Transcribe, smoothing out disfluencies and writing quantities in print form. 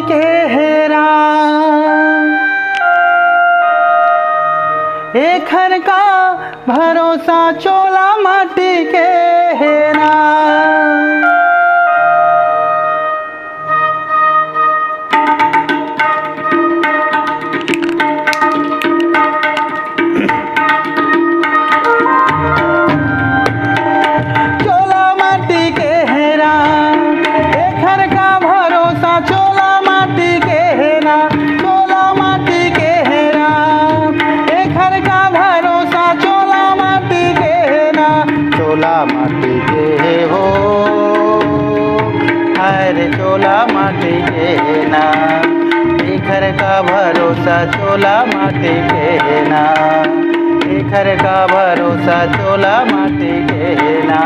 के हेरा, एक घर का भरोसा चोला माटी के हेरा। चोला माटी के हो, अरे चोला माटी के ना, एक घर का भरोसा चोला माटी के ना, एक घर का भरोसा चोला माटी के ना।